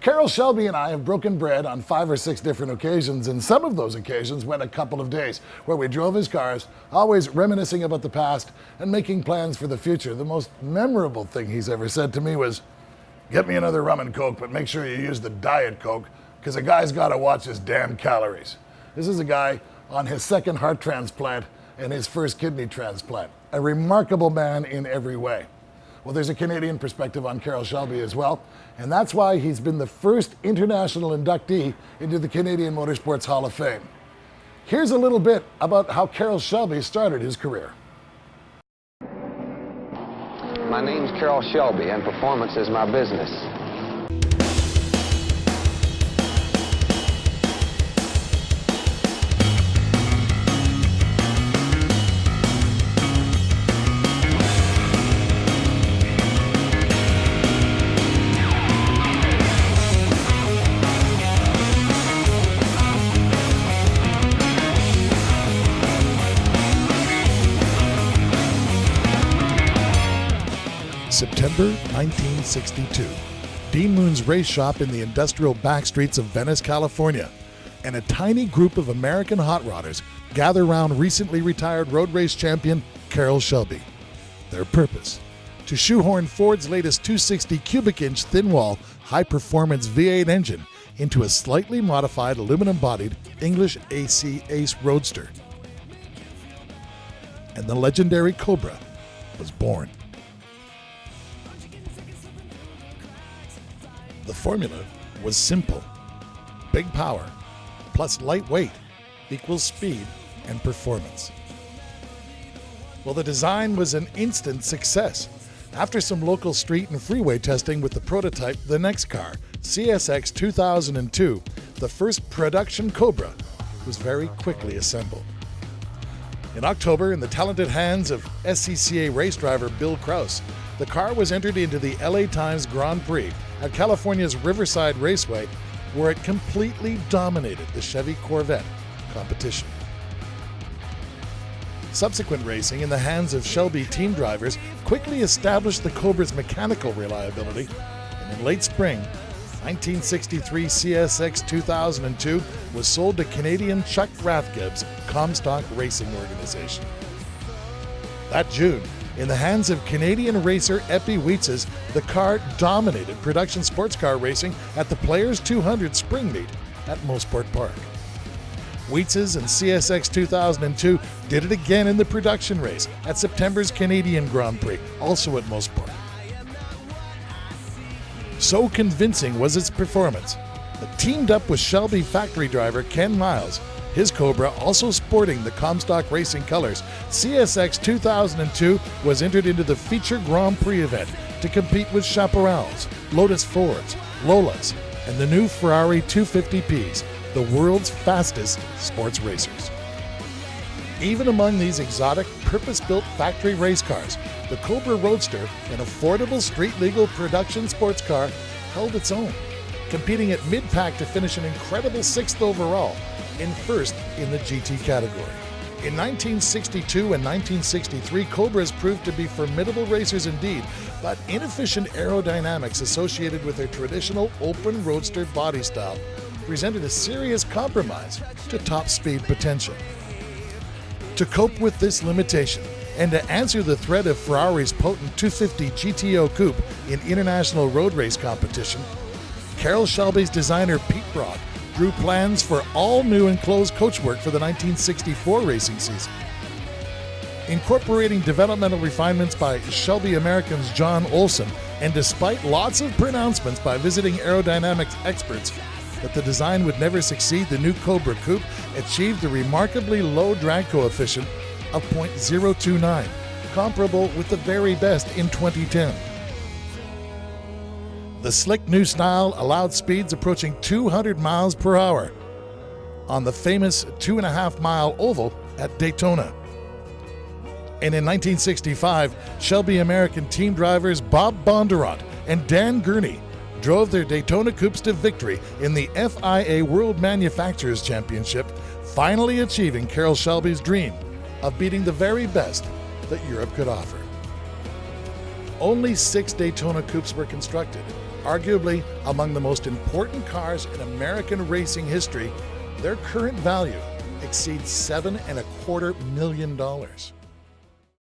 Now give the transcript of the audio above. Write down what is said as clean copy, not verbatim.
Carroll Shelby and I have broken bread on 5 or 6 different occasions, and some of those occasions went a couple of days, where we drove his cars, always reminiscing about the past and making plans for the future. The most memorable thing he's ever said to me was, "Get me another rum and Coke, but make sure you use the Diet Coke, because a guy's got to watch his damn calories." This is a guy on his second heart transplant and his first kidney transplant. A remarkable man in every way. Well, there's a Canadian perspective on Carroll Shelby as well, and that's why he's been the first international inductee into the Canadian Motorsports Hall of Fame. Here's a little bit about how Carroll Shelby started his career. My name's Carroll Shelby, and performance is my business. September 1962. Dean Moon's race shop in the industrial backstreets of Venice, California, and a tiny group of American hot rodders gather around recently retired road race champion Carroll Shelby. Their purpose? To shoehorn Ford's latest 260 cubic inch thin-wall high-performance V8 engine into a slightly modified aluminum-bodied English AC Ace Roadster. And the legendary Cobra was born. The formula was simple. Big power plus lightweight equals speed and performance. Well, the design was an instant success. After some local street and freeway testing with the prototype, the next car, CSX 2002, the first production Cobra, was very quickly assembled. In October, in the talented hands of SCCA race driver Bill Kraus, the car was entered into the LA Times Grand Prix at California's Riverside Raceway, where it completely dominated the Chevy Corvette competition. Subsequent racing in the hands of Shelby team drivers quickly established the Cobra's mechanical reliability, and in late spring, 1963 CSX 2002 was sold to Canadian Chuck Rathgeb's Comstock Racing Organization. That June, in the hands of Canadian racer Eppie Wietz's, the car dominated production sports car racing at the Players 200 spring meet at Mosport Park. Wietz's and CSX 2002 did it again in the production race at September's Canadian Grand Prix, also at Mosport. So convincing was its performance that teamed up with Shelby factory driver Ken Miles, his Cobra also sporting the Comstock Racing colors, CSX 2002 was entered into the feature Grand Prix event to compete with Chaparrals, Lotus Fords, Lolas, and the new Ferrari 250Ps, the world's fastest sports racers. Even among these exotic, purpose-built factory race cars, the Cobra Roadster, an affordable street-legal production sports car, held its own, competing at mid-pack to finish an incredible 6th overall and first in the GT category. In 1962 and 1963, Cobras proved to be formidable racers indeed, but inefficient aerodynamics associated with their traditional open roadster body style presented a serious compromise to top speed potential. To cope with this limitation, and to answer the threat of Ferrari's potent 250 GTO coupe in international road race competition, Carroll Shelby's designer Pete Brock drew plans for all new enclosed coachwork for the 1964 racing season. Incorporating developmental refinements by Shelby Americans John Olson, and despite lots of pronouncements by visiting aerodynamics experts that the design would never succeed, the new Cobra Coupe achieved a remarkably low drag coefficient of 0.029, comparable with the very best in 2010. The slick new style allowed speeds approaching 200 miles per hour on the famous 2.5-mile oval at Daytona. And in 1965, Shelby American team drivers Bob Bondurant and Dan Gurney drove their Daytona Coupes to victory in the FIA World Manufacturers Championship, finally achieving Carroll Shelby's dream of beating the very best that Europe could offer. Only 6 Daytona Coupes were constructed, Arguably among the most important cars in American racing history, their current value exceeds $7.25 million.